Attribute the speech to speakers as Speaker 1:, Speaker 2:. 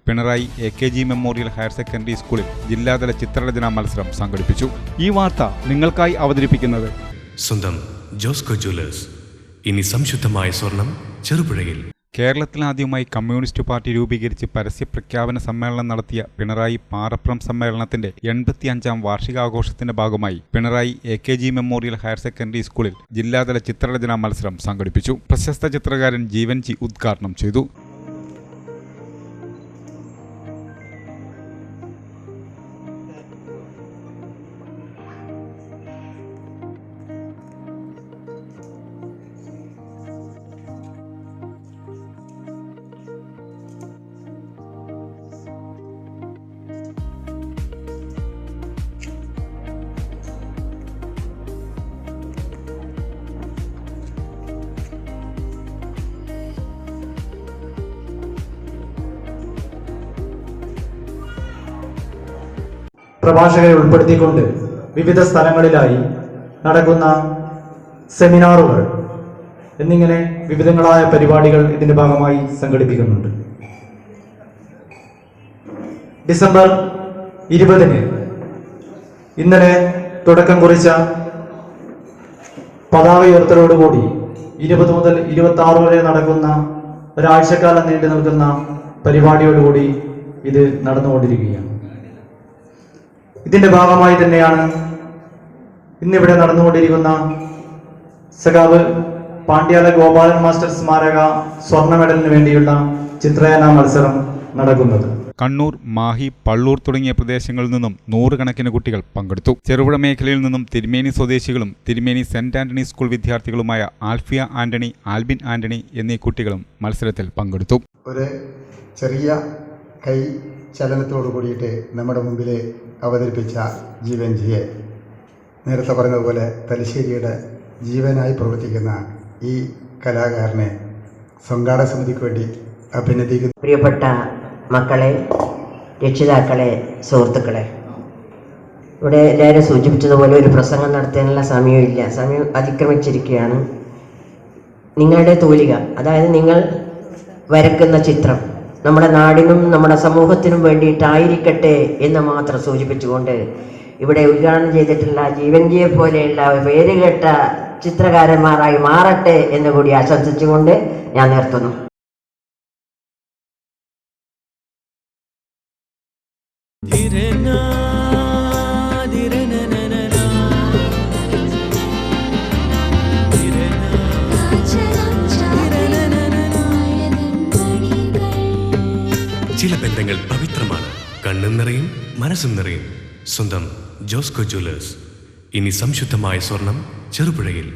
Speaker 1: Pinarayi AKG memorial higher secondary സ്കൂളിൽ ജില്ലാതല ചിത്രരചനാ മത്സരം സംഘടിപ്പിച്ചു.
Speaker 2: ഈ വാർത്ത നിങ്ങൾക്കായി അവതരിപ്പിക്കുന്നത്
Speaker 3: സ്വന്തം ജോസ്കോ ജ്വല്ലേഴ്സ്. ഇനി സംശുദ്ധമായ സ്വർണം ചെറുപുഴയിൽ.
Speaker 1: കേരളത്തിലാദ്യമായി കമ്മ്യൂണിസ്റ്റ് പാർട്ടി രൂപീകരിച്ച് പരസ്യപ്രഖ്യാപന സമ്മേളനം നടത്തിയ പിണറായി പാറപ്രം സമ്മേളനത്തിന്റെ 85ാം വാർഷികാഘോഷത്തിന്റെ ഭാഗമായി Pinarayi AKG memorial higher secondary സ്കൂളിൽ ജില്ലാതല ചിത്രരചനാ മത്സരം സംഘടിപ്പിച്ചു. പ്രശസ്ത ചിത്രകാരൻ ജീവൻ ജി ഉദ്ഘാടനം ചെയ്തു.
Speaker 4: പ്രഭാഷകരെ ഉൾപ്പെടുത്തിക്കൊണ്ട് വിവിധ സ്ഥലങ്ങളിലായി നടക്കുന്ന സെമിനാറുകൾ എന്നിങ്ങനെ വിവിധങ്ങളായ പരിപാടികൾ ഇതിന്റെ ഭാഗമായി സംഘടിപ്പിക്കുന്നുണ്ട്. ഡിസംബർ 20 ഇന്നലെ തുടക്കം കുറിച്ച പതാക ഉയർത്തലോടുകൂടി 20 മുതൽ 26 വരെ നടക്കുന്ന ഒരാഴ്ചക്കാലം നീണ്ടു നിൽക്കുന്ന പരിപാടിയോടുകൂടി ഇത് നടന്നുകൊണ്ടിരിക്കുകയാണ്. ഇതിന്റെ ഭാഗമായി തന്നെയാണ് ഇന്നിവിടെ നടന്നുകൊണ്ടിരിക്കുന്ന സഖാവ് പാണ്ഡ്യാല ഗോപാലൻ മാസ്റ്റർ സ്മാരക സ്വർണ്ണ മെഡലിന് വേണ്ടിയുള്ള ചിത്രരചനാ മത്സരം നടക്കുന്നത്.
Speaker 1: കണ്ണൂർ, മാഹി, പള്ളൂർ തുടങ്ങിയ പ്രദേശങ്ങളിൽ നിന്നും 100 കണക്കിന് കുട്ടികൾ പങ്കെടുത്തു. ചെറുപുഴ മേഖലയിൽ നിന്നും തിരുമേനി സ്വദേശികളും തിരുമേനി സെന്റ് ആന്റണി സ്കൂൾ വിദ്യാർത്ഥികളുമായ ആൽഫിയ ആന്റണി, ആൽബിൻ ആന്റണി എന്നീ കുട്ടികളും മത്സരത്തിൽ പങ്കെടുത്തു.
Speaker 5: ഒരു ചെറിയ കൈ ചലനത്തോടു കൂടിയിട്ട് നമ്മുടെ മുമ്പിൽ അവതരിപ്പിച്ച ജീവൻ ജിയെ, നേരത്തെ പറഞ്ഞതുപോലെ തലശ്ശേരിയുടെ ജീവനായി പ്രവർത്തിക്കുന്ന ഈ കലാകാരനെ സംഘാടക സമിതിക്ക് വേണ്ടി അഭിനന്ദിക്കുന്നു.
Speaker 6: പ്രിയപ്പെട്ട മക്കളെ, രക്ഷിതാക്കളെ, സുഹൃത്തുക്കളെ, ഇവിടെ എല്ലാവരും സൂചിപ്പിച്ചതുപോലെ ഒരു പ്രസംഗം നടത്താനുള്ള സമയമില്ല, സമയം അതിക്രമിച്ചിരിക്കുകയാണ്. നിങ്ങളുടെ തൂലിക, അതായത് നിങ്ങൾ വരക്കുന്ന ചിത്രം നമ്മുടെ നാടിനും നമ്മുടെ സമൂഹത്തിനും വേണ്ടിയിട്ടായിരിക്കട്ടെ എന്ന് മാത്രം സൂചിപ്പിച്ചുകൊണ്ട് ഇവിടെ ഉദ്ഘാടനം ചെയ്തിട്ടുള്ള ജീവൻജിയെ പോലെയുള്ള പേരുകേട്ട ചിത്രകാരന്മാരായി മാറട്ടെ എന്ന് കൂടി ആശംസിച്ചുകൊണ്ട് ഞാൻ നിർത്തുന്നു.
Speaker 3: ചില ബന്ധങ്ങൾ പവിത്രമാണ്. കണ്ണും നിറയും മനസ്സും നിറയും. സ്വന്തം ജോസ്കോ ജ്വല്ലേഴ്സ്. ഇനി സംശുദ്ധമായ സ്വർണം ചെറുപുഴയിൽ.